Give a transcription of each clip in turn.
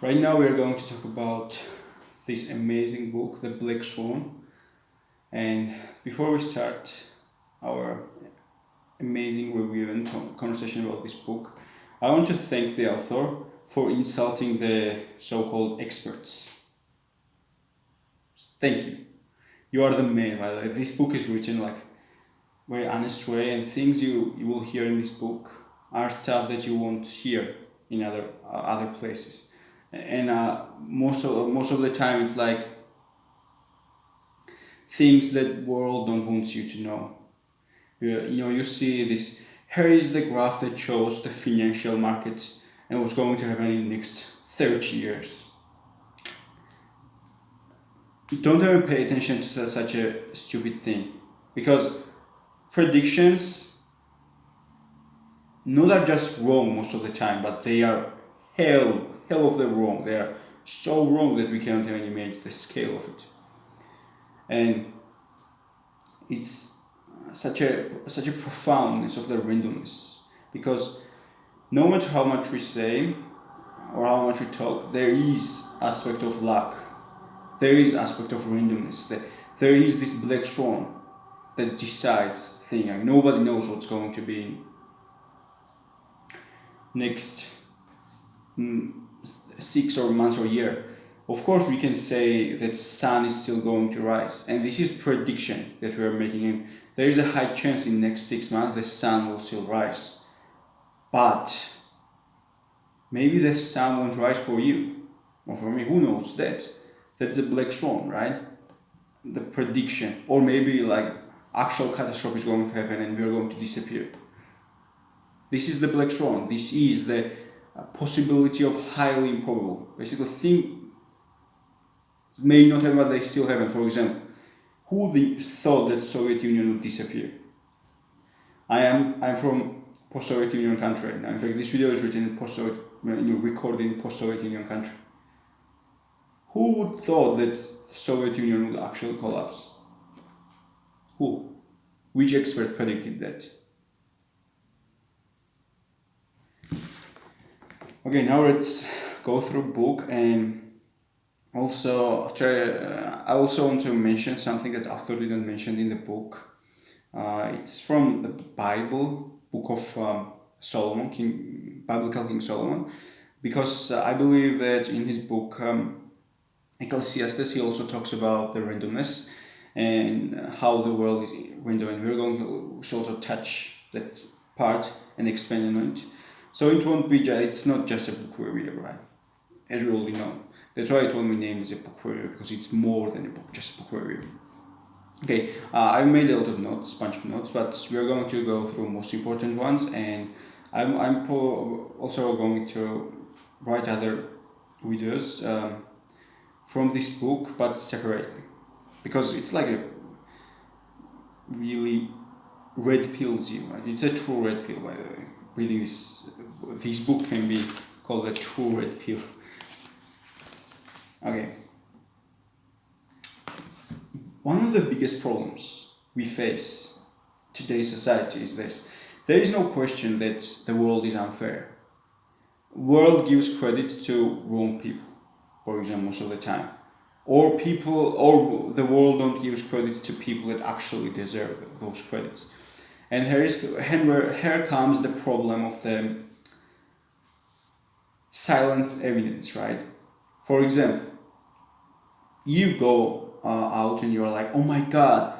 Right now, we are going to talk about this amazing book, The Black Swan. And before we start our amazing review and conversation about this book, I want to thank the author for insulting the so called experts. Thank you. You are the man, by the way. This book is written like very honest way, and things you will hear in this book are stuff that you won't hear in other places. And most of the time, it's like things that world don't want you to know. You see this. Here is the graph that shows the financial markets and what's going to happen in the next 30 years. Don't ever pay attention to such a stupid thing, because predictions not are just wrong most of the time, but they are hell of the wrong. They are so wrong that we cannot even imagine the scale of it. And it's such a profoundness of the randomness, because no matter how much we say or how much we talk, there is aspect of luck, there is aspect of randomness, there is this black swan that decides thing. Like nobody knows what's going to be next 6 or months or year. Of course, we can say that sun is still going to rise, and this is prediction that we are making. And there is a high chance in next 6 months the sun will still rise, but maybe the sun won't rise for you or for me. Who knows? That's a black swan, right? The prediction, or maybe like actual catastrophe is going to happen and we are going to disappear. This is the black swan. This is the possibility of highly improbable. Basically, things may not happen, but they still happen. For example, who thought that Soviet Union would disappear? I'm from post-Soviet Union country right now. In fact, this video is written in post-Soviet, recorded in post-Soviet Union country. Who would thought that Soviet Union would actually collapse? Who? Which expert predicted that? Okay, now let's go through book. And also I also want to mention something that author didn't mention in the book. It's from the Bible, book of Solomon, biblical King Solomon, because I believe that in his book Ecclesiastes he also talks about the randomness and how the world is random, and we're going to also touch that part and expand on it. So it won't be it's not just a book review, right? As we already know. That's why it won't be named as a book review, because it's more than a book, just a book review. Okay, I've made a lot of notes, bunch of notes, but we're going to go through most important ones, and I'm also going to write other videos from this book, but separately, because it's like a really red pills you. Right? It's a true red pill, by the way. Reading this book can be called a true red pill. Okay. One of the biggest problems we face today's society is this. There is no question that the world is unfair. World gives credit to wrong people, for example, most of the time. Or the world don't give credit to people that actually deserve those credits. And here comes the problem of the silent evidence, right? For example, you go out and you're like, oh my God,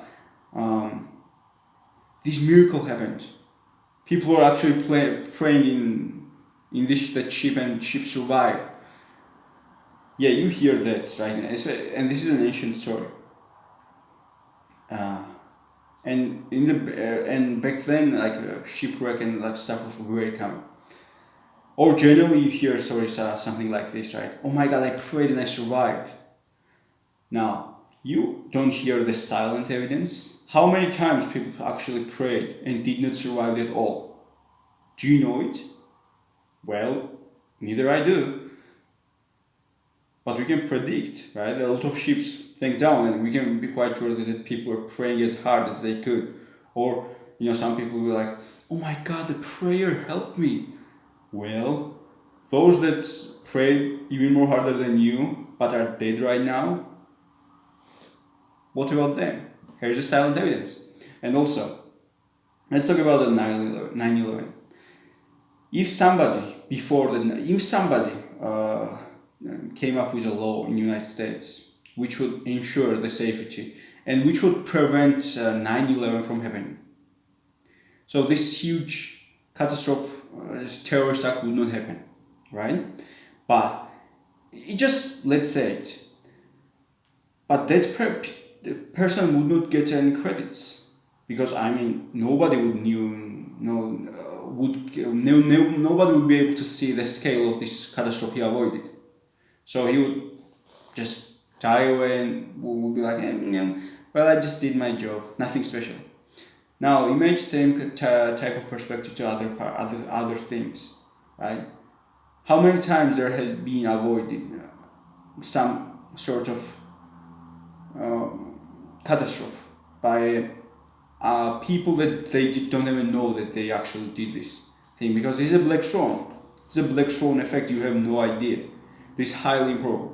this miracle happened. People are actually praying in this that sheep survive. Yeah, you hear that, right? And this is an ancient story. And back then, like shipwreck and like stuff was very common. Or generally, you hear stories something like this, right? Oh my God, I prayed and I survived. Now, you don't hear the silent evidence. How many times people actually prayed and did not survive at all? Do you know it? Well, neither I do. But we can predict, right? A lot of ships sank down, and we can be quite sure that people were praying as hard as they could. Or, some people were like, oh my God, the prayer helped me. Well, those that prayed even more harder than you, but are dead right now, what about them? Here's the silent evidence. And also, let's talk about the 9/11. If somebody came up with a law in the United States which would ensure the safety and which would prevent 9/11 from happening, so this huge catastrophe, this terrorist act would not happen, right? But it just, let's say it, but the person would not get any credits because I mean nobody would knew no would no, no nobody would be able to see the scale of this catastrophe he avoided. So he would just die away and would be like, well, I just did my job, nothing special. Now image same type of perspective to other things, right? How many times there has been avoided some sort of catastrophe by people that don't even know that they actually did this thing because it's a black swan. It's a black swan effect. You have no idea. This is highly improbable.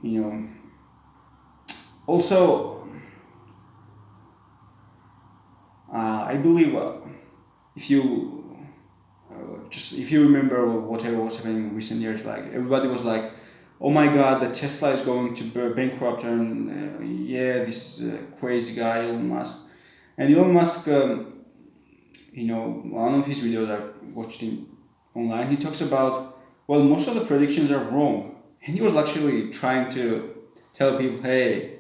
You know. Also, I believe if you remember whatever was happening in recent years, like everybody was like, oh my god, the Tesla is going to bankrupt, and this crazy guy Elon Musk. And Elon Musk, one of his videos I watched him online, he talks about, well, most of the predictions are wrong. And he was actually trying to tell people, hey,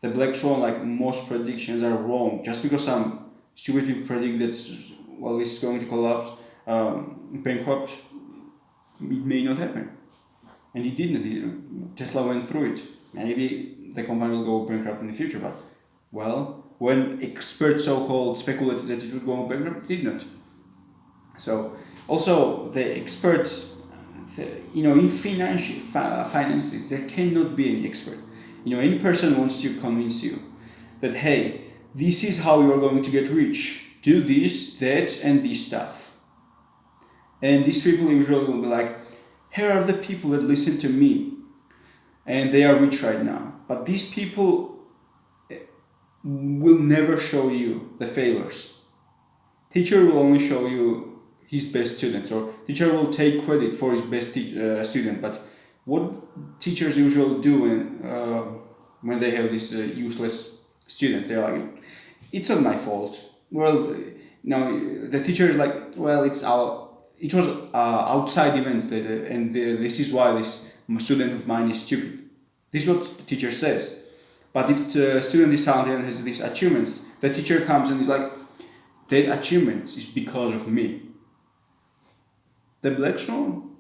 the black swan, like most predictions are wrong. Just because some stupid people predict that, well, this is going to collapse, bankrupt, it may not happen. And he didn't. Tesla went through it. Maybe the company will go bankrupt in the future, but, well, when experts so-called speculated that it would go bankrupt, it did not. So, also, the experts, in finances, there cannot be any expert. Any person wants to convince you that, hey, this is how you are going to get rich. Do this, that, and this stuff. And these people usually will be like, here are the people that listen to me and they are rich right now. But these people will never show you the failures. Teacher will only show you his best students, or teacher will take credit for his best student. But what teachers usually do when they have this useless student, they're like, it's not my fault. Well, now the teacher is like, well, it was outside events this is why this student of mine is stupid. This is what the teacher says. But if the student is talented and has these achievements, the teacher comes and is like, that achievements is because of me. The black swan.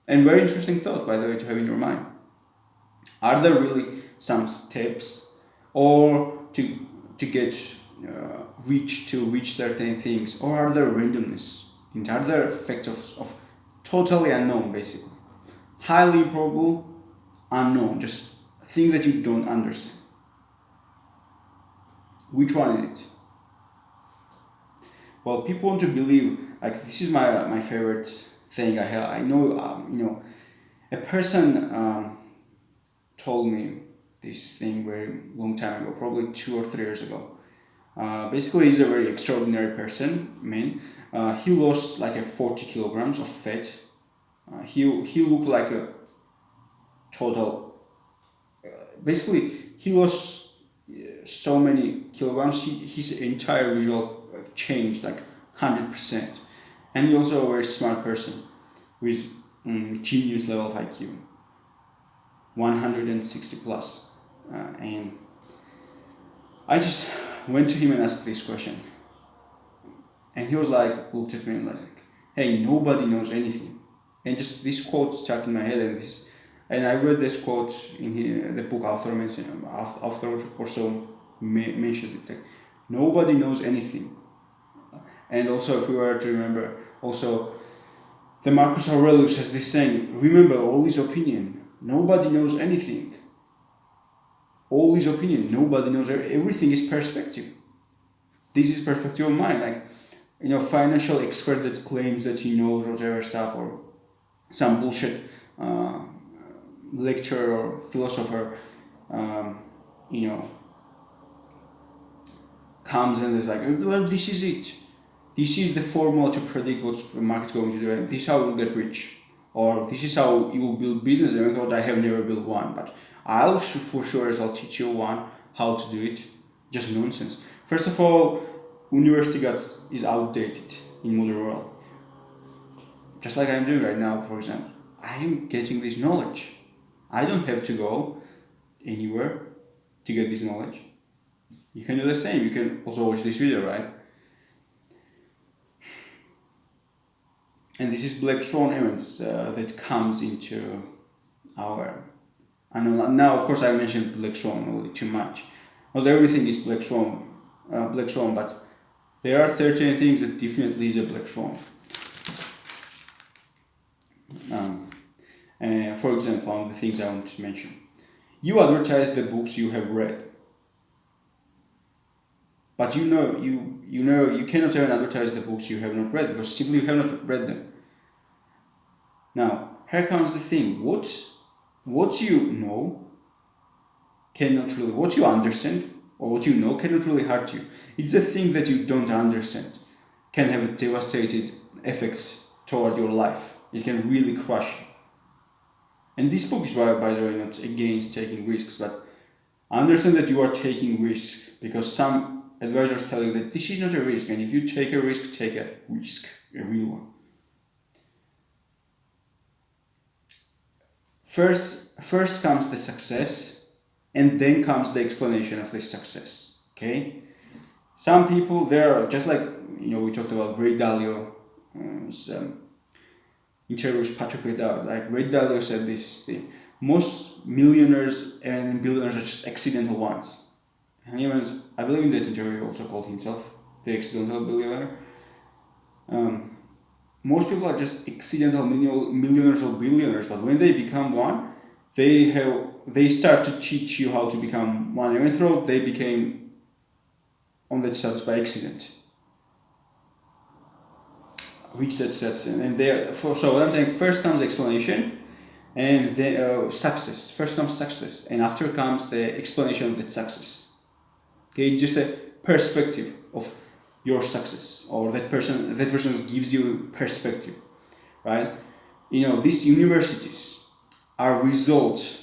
And very interesting thought, by the way, to have in your mind. Are there really some steps or to get to reach certain things, or are there randomness? And are there effects of totally unknown, basically? Highly improbable, unknown, just a thing that you don't understand. Which one is it? Well, people want to believe, like, this is my favorite thing I have. I know, a person told me this thing very long time ago, probably 2 or 3 years ago. Basically, he's a very extraordinary person, man. He lost like 40 kilograms of fat. He looked like a total. Basically, he lost so many kilograms. His entire visual changed like 100%. And he's also a very smart person with genius level of IQ, 160 plus. And I just went to him and asked this question. And he was like, looked at me and was like, hey, nobody knows anything. And just this quote stuck in my head, and I read this quote in the book author also mentions it. Like, nobody knows anything. And also, if we were to remember, also, the Marcus Aurelius has this saying, remember, all is opinion. Nobody knows anything. All is opinion. Nobody knows everything is perspective. This is perspective of mind. Like, financial expert that claims that he knows whatever stuff, or some bullshit uh, lecturer or philosopher, um, you know, comes and is like, well, this is it. This is the formula to predict what the market's going to do, and this is how you'll get rich, or this is how you will build business. And I thought, I have never built one, but for sure as I'll teach you one how to do it. Just nonsense. First of all, university is outdated in modern world. Just like I'm doing right now, for example, I am getting this knowledge. I don't have to go anywhere to get this knowledge. You can do the same. You can also watch this video, right? And this is black swan events that comes into our. And now, of course, I mentioned black swan a little too much. Not everything is black swan, but there are 13 things that definitely is a black swan. For example, one of the things I want to mention: you advertise the books you have read, but you cannot even advertise the books you have not read, because simply you have not read them. Now, here comes the thing: what you know cannot really, what you understand or what you know cannot really hurt you. It's the thing that you don't understand can have a devastating effects toward your life. It can really crush you. And this book is why, by the way, not against taking risks, but understand that you are taking risks because some advisors tell you that this is not a risk, and if you take a risk, a real one. First comes the success, and then comes the explanation of this success. Okay, some people there, just like we talked about Ray Dalio, interviews Patrick Redao. Like Ray Dalio said this thing: most millionaires and billionaires are just accidental ones. And even, I believe in that interview, he also called himself the accidental billionaire. Most people are just accidental millionaires or billionaires, but when they become one, they start to teach you how to become one. Even though they became on that status by accident, reach that status, and so what I'm saying: first comes explanation, and then success. First comes success, and after comes the explanation of that success. Okay, just a perspective of your success, or that person gives you perspective, right? These universities are result.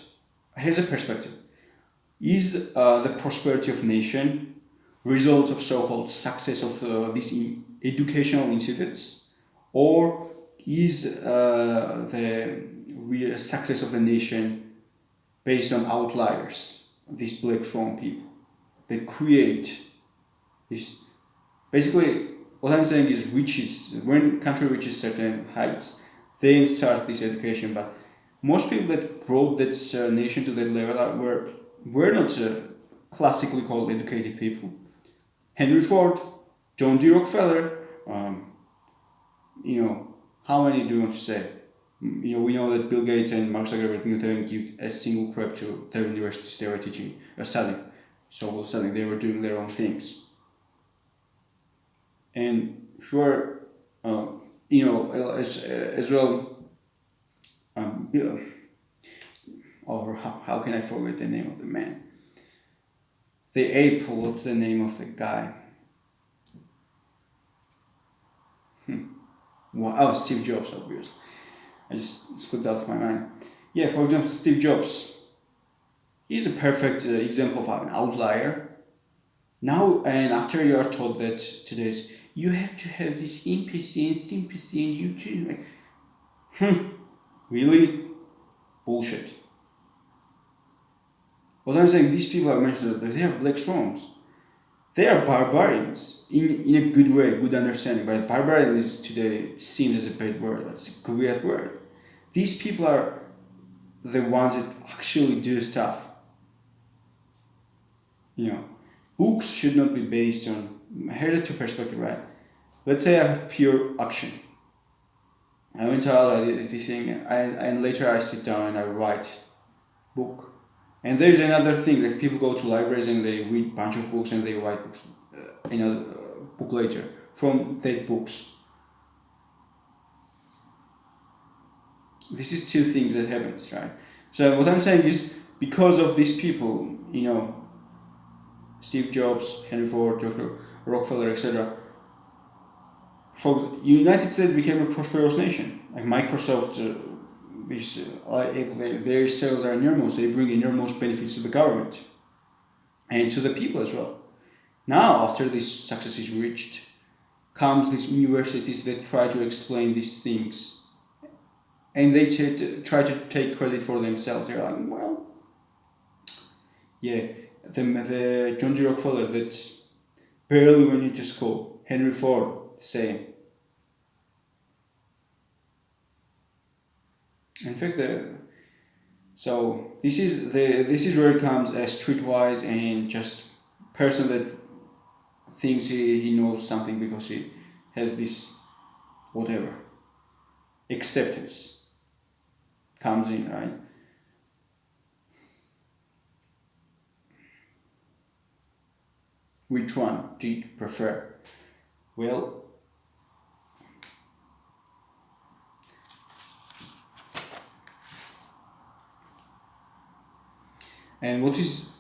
Here's a perspective: is the prosperity of nation result of so-called success of these educational institutes, or is the real success of the nation based on outliers, these black swan people that create this? Basically, what I'm saying is, when country reaches certain heights, they start this education. But most people that brought that nation to that level were not classically called educated people. Henry Ford, John D. Rockefeller, how many do you want to say? We know that Bill Gates and Mark Zuckerberg didn't even give a single crap to their universities they were teaching, studying. So studying, they were doing their own things. And sure, as well, or how can I forget the name of the man? The Apple, what's the name of the guy? Oh, Steve Jobs, obviously. I just slipped out of my mind. Yeah, for example, Steve Jobs. He's a perfect example of an outlier. Now, and after you are taught that today's, you have to have this empathy and sympathy, and you too, really? Bullshit. What I'm saying, these people I mentioned, they are black swans. They are barbarians in a good way, good understanding. But barbarian is today seen as a bad word, but it's a great word. These people are the ones that actually do stuff. Books should not be based on. Here's a two perspective, right? Let's say I have pure action. I went out, I did this thing, and later I sit down and I write book. And there's another thing that people go to libraries and they read a bunch of books and they write books, book later. from that books. This is two things that happens, right? So what I'm saying is because of these people, Steve Jobs, Henry Ford, Dr. Rockefeller, etc. For United States became a prosperous nation. Like Microsoft, their sales are enormous. They bring enormous benefits to the government and to the people as well. Now, after this success is reached, comes these universities that try to explain these things, and they try to take credit for themselves. They're like, well, yeah, the John D. Rockefeller that barely went into school, Henry Ford, same. In fact, so this is where it comes as streetwise and just person that thinks he knows something because he has this whatever acceptance comes in, right? Which one do you prefer? Well, and what is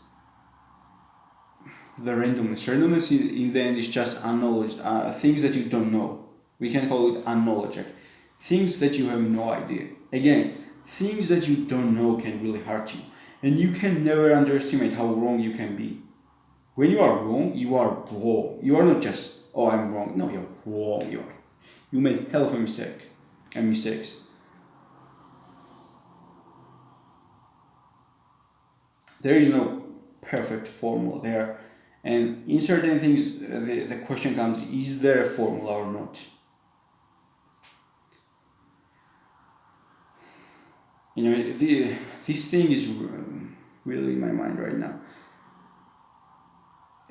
the randomness? Randomness in the end is just unknowledge, things that you don't know. We can call it unknowledge. Like things that you have no idea. Again, things that you don't know can really hurt you. And you can never underestimate how wrong you can be. When you are wrong, you are wrong. You are not just, oh, I'm wrong. No, you're wrong. You made hell of a mistake and mistakes. There is no perfect formula there. And in certain things, the question comes, is there a formula or not? This thing is really in my mind right now.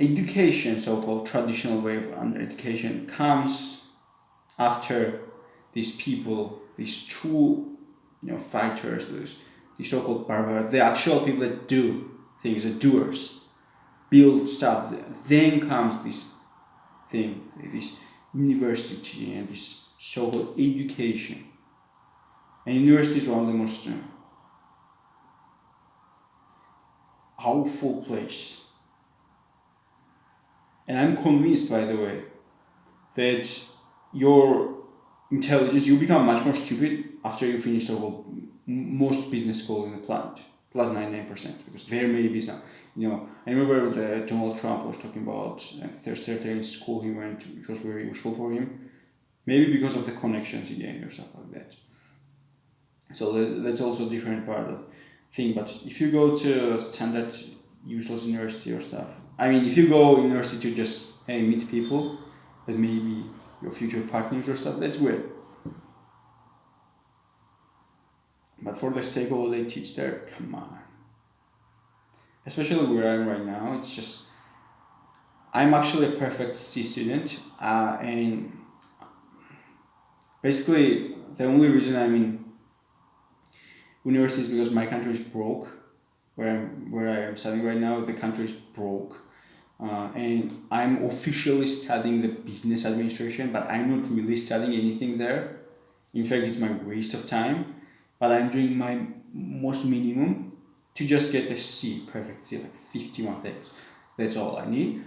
Education, so-called traditional way of education, comes after these people, these true, fighters, these so-called barbarians, the actual people that do things, the doers, build stuff. Then comes this thing, this university and this so-called education. And university is one of the most powerful place. And I'm convinced, by the way, that your intelligence, you become much more stupid after you finish so-called most business school in the planet, plus 99%, because there may be some, I remember that Donald Trump was talking about a certain school he went, which was very useful for him, maybe because of the connections he gained or stuff like that. So that's also a different part of the thing. But if you go to a standard useless university or stuff, I mean, if you go university to just meet people that may be your future partners or stuff, that's great. But for the sake of what they teach there, come on. Especially where I am right now, it's just, I'm actually a perfect C student, and basically the only reason I'm in university is because my country is broke. Where I am studying right now, the country is broke, and I'm officially studying the business administration, but I'm not really studying anything there. In fact, it's my waste of time. But I'm doing my most minimum to just get a C, perfect C, like 51 things. That's all I need.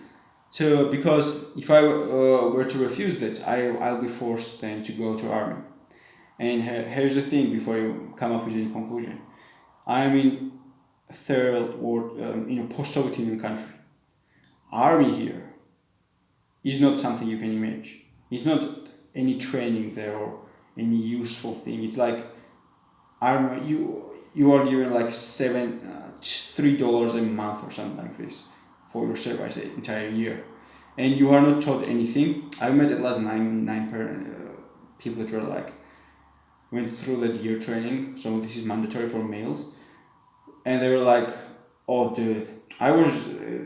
So because if I were to refuse that, I'll be forced then to go to army. And here's the thing before you come up with any conclusion. I'm in a third world, post-Soviet Union country. Army here is not something you can imagine. It's not any training there or any useful thing. It's like army, you are given like $3 a month or something like this for your service the entire year, and you are not taught anything. I met at last nine people that were like went through that year training, so this is mandatory for males, and they were like, oh dude,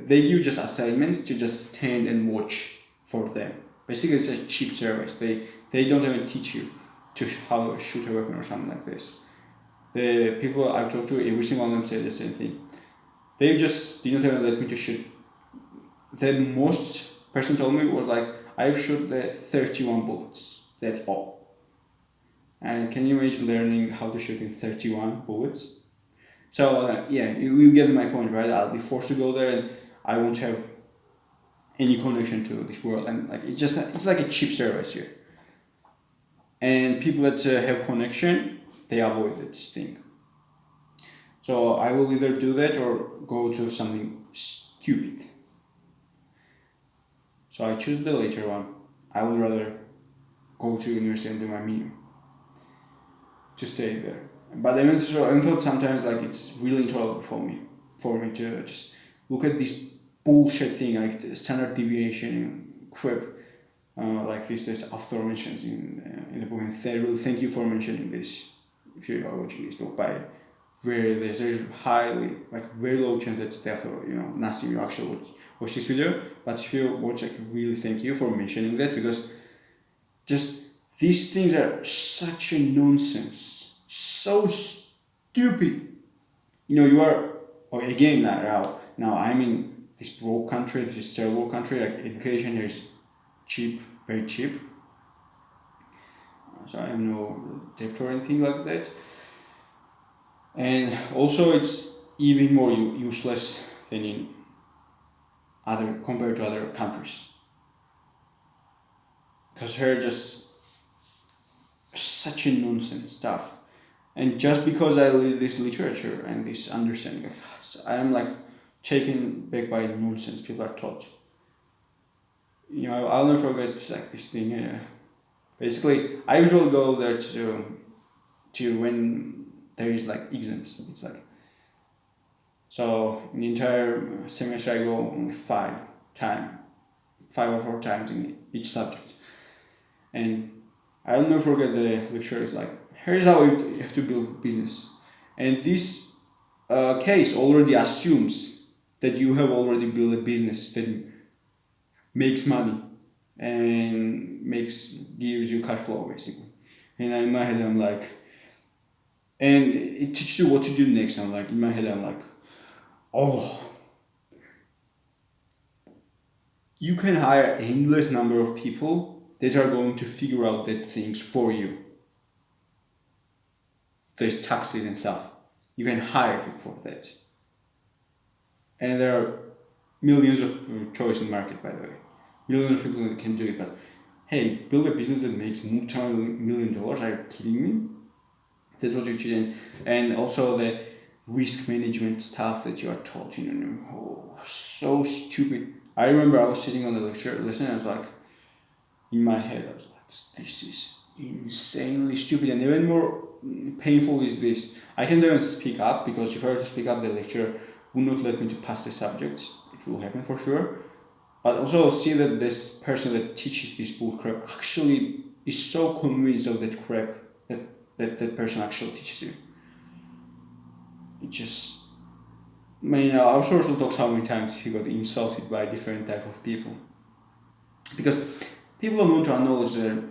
they give just assignments to just stand and watch for them. Basically it's a cheap service. They don't even teach you to how to shoot a weapon or something like this. The people I've talked to, every single one of them said the same thing. They just didn't even let me to shoot. The most person told me was like, I've shot the 31 bullets. That's all. And can you imagine learning how to shoot in 31 bullets? So yeah, you get my point, right? I'll be forced to go there, and I won't have any connection to this world, and like it's like a cheap service here. And people that have connection, they avoid this thing. So I will either do that or go to something stupid. So I choose the later one. I would rather go to university and do my minimum to stay there. But I thought sometimes like it's really intolerable for me to just look at this bullshit thing like the standard deviation and crap like this author mentions in the book. And really thank you for mentioning this. If you are watching this book by there's highly like very low chance that the author Nassim you actually watch this video. But if you watch, like really thank you for mentioning that, because just these things are such a nonsense, so stupid. You are again now I'm in this broke country, this terrible country. Like education here is cheap, very cheap. So I have no debt or anything like that. And also it's even more useless than in other compared to other countries. Because here just such a nonsense stuff. And just because I read this literature and this understanding, I am like taken back by nonsense people are taught. I'll never forget like this thing. Basically, I usually go there to when there is like exams. It's like so in the entire semester I go only 5 or 4 times in each subject, and I'll never forget the lecture is like, here's how you have to build business, and this case already assumes that you have already built a business that makes money and gives you cash flow basically. And in my head I'm like, and it teaches you what to do next. I'm like, in my head I'm like, oh, you can hire endless number of people that are going to figure out that things for you. There's taxes and stuff. You can hire people for that. And there are millions of choice in the market, by the way. Millions of people that can do it, but hey, build a business that makes multi-million dollars. Are you kidding me? That's what you're doing. And also the risk management stuff that you are taught, so stupid. I remember I was sitting on the lecture listening, I was like, in my head, I was like, this is insanely stupid. And even more painful is this. I can't even speak up, because if I were to speak up, the lecturer will not let me to pass the subject. It will happen for sure. But also see that this person that teaches this bull crap actually is so convinced of that crap that person actually teaches you. It just, our social talks how many times he got insulted by different type of people. Because people don't want to acknowledge their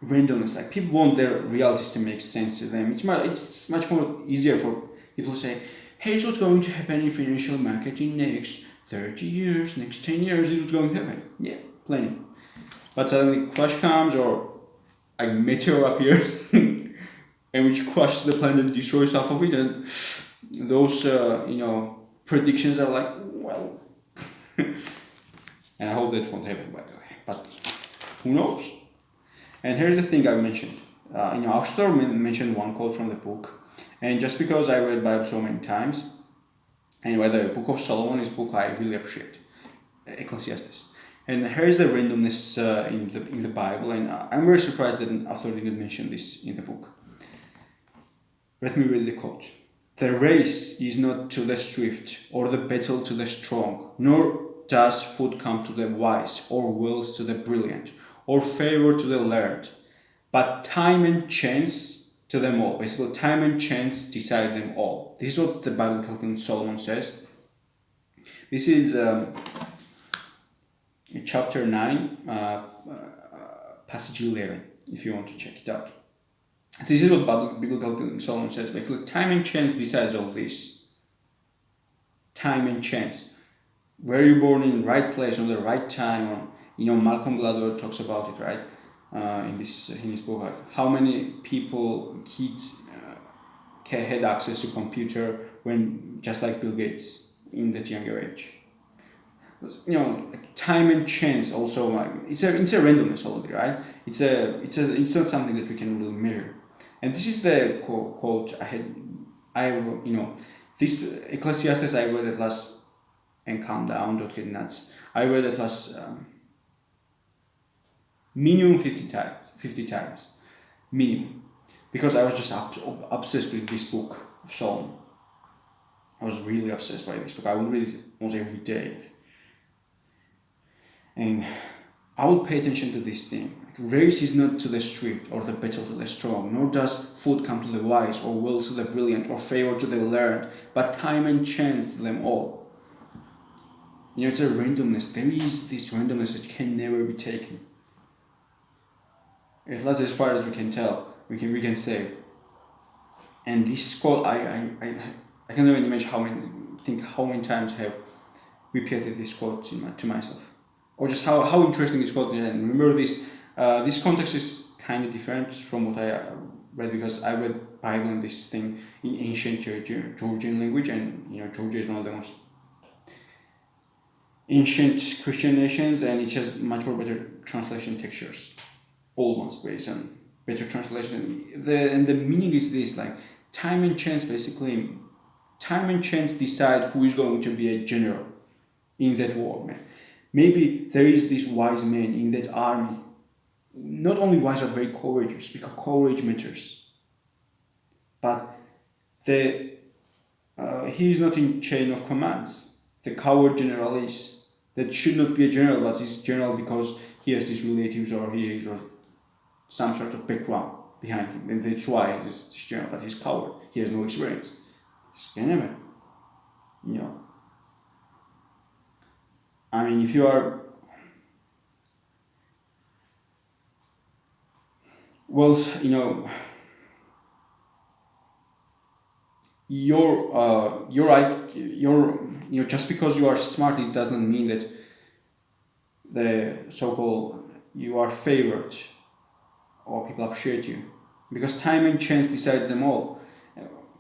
randomness. Like people want their realities to make sense to them. It's much more easier for people to say, here's what's going to happen in financial market in next 30 years, next 10 years, it's going to happen. Yeah, plenty. But suddenly crash comes or a meteor appears and which crushes the planet, destroys half of it, and those predictions are like, well, and I hope that won't happen, by the way, but who knows. And here's the thing I mentioned. Author mentioned one quote from the book, and just because I read Bible so many times, and by the way, Book of Solomon is a book I really appreciate, Ecclesiastes. And here's the randomness in the Bible, and I'm very surprised that an author didn't mention this in the book. Let me read the quote. The race is not to the swift, or the battle to the strong, nor does food come to the wise, or wealth to the brilliant, or favor to the learned, but time and chance to them all. Basically, time and chance decide them all. This is what the Bible tells in Solomon says. This is chapter 9, passage 11, if you want to check it out. This is what biblical Solomon says. Basically, time and chance decides all this. Time and chance. were you born in right place on the right time? Or, Malcolm Gladwell talks about it, right? In his book, like how many kids had access to computer when just like Bill Gates in that younger age. Like time and chance also, like it's a randomness already, right? It's not something that we can really measure. And this is the quote this Ecclesiastes I read at last, and calm down, don't get nuts. I read at last minimum 50 times minimum, because I was just obsessed with this book of Psalm. I was really obsessed by this book. I would read it almost every day. And I would pay attention to this thing. Like, race is not to the swift or the battle to the strong, nor does food come to the wise, or wealth to the brilliant, or favor to the learned, but time and chance to them all. It's a randomness. There is this randomness that can never be taken. At least as far as we can tell, we can say. And this quote, I can't even imagine how many times I have repeated this quote to myself, or just how interesting this quote is. And remember this context is kind of different from what I read, because I read Bible and this thing in ancient Georgian language, and Georgia is one of the most ancient Christian nations, and it has much more better translation textures. Old ones based on better translation. And the meaning is this, like time and chance basically. Time and chance decide who is going to be a general in that war, man. Maybe there is this wise man in that army, not only wise but very courageous, because courage matters. But he is not in chain of commands. The coward general is. That should not be a general, but is general because he has these relatives, or he has some sort of background behind him, and that's why he's this general. But he's coward. He has no experience. He's enemy. I mean, if you are well, just because you are smart, it doesn't mean that the so-called you are favored or people appreciate you, because time and chance decides them all.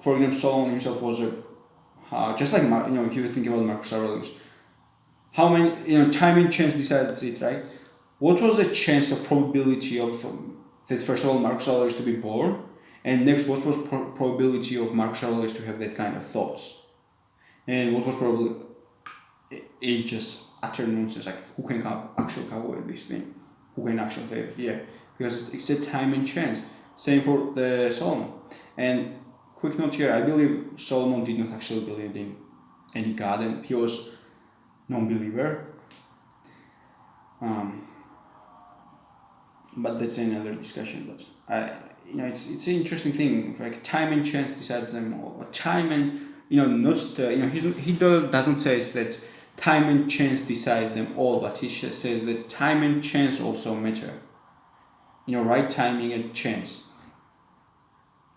For example, Solomon himself was just like if you think about Marcus Aurelius, how many time and chance decides it, right? What was the chance of probability of that first of all Marcus Aurelius to be born, and next what was probability of Marcus Aurelius to have that kind of thoughts, and what was probably it just utter nonsense. Like who can actually calculate this thing? Who can actually say it? Yeah, because it's a time and chance. Same for the Solomon. And quick note here: I believe Solomon did not actually believe in any god, and he was non-believer. But that's another discussion. But it's an interesting thing. Like time and chance decides them all. Time and not he doesn't say that time and chance decide them all, but he says that time and chance also matter. Right timing and chance.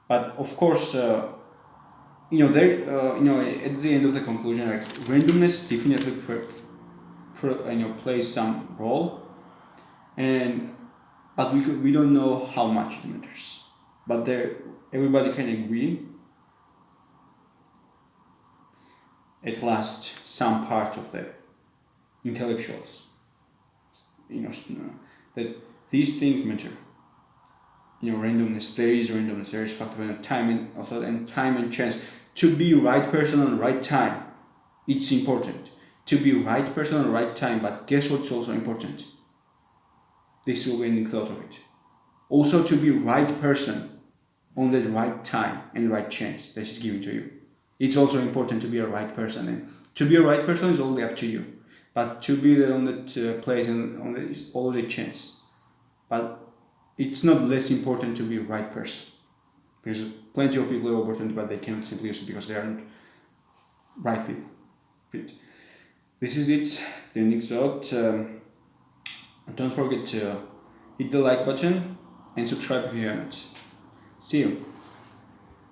But of course, there at the end of the conclusion, like randomness definitely plays some role, but we don't know how much it matters. But everybody can agree at last some part of the intellectuals, that these things matter. Randomness. There is randomness. There is factor of time and time and chance. To be right person on the right time, it's important. To be right person on the right time, but guess what's also important? This will be ending thought of it. Also, to be right person on the right time and right chance that is given to you. It's also important to be a right person, and to be a right person is only up to you. But to be on that place and on is only chance. But it's not less important to be a right person, because plenty of people are important, but they cannot simply use it because they aren't right people. This is it. The ending thought. Don't forget to hit the like button and subscribe if you haven't. See you.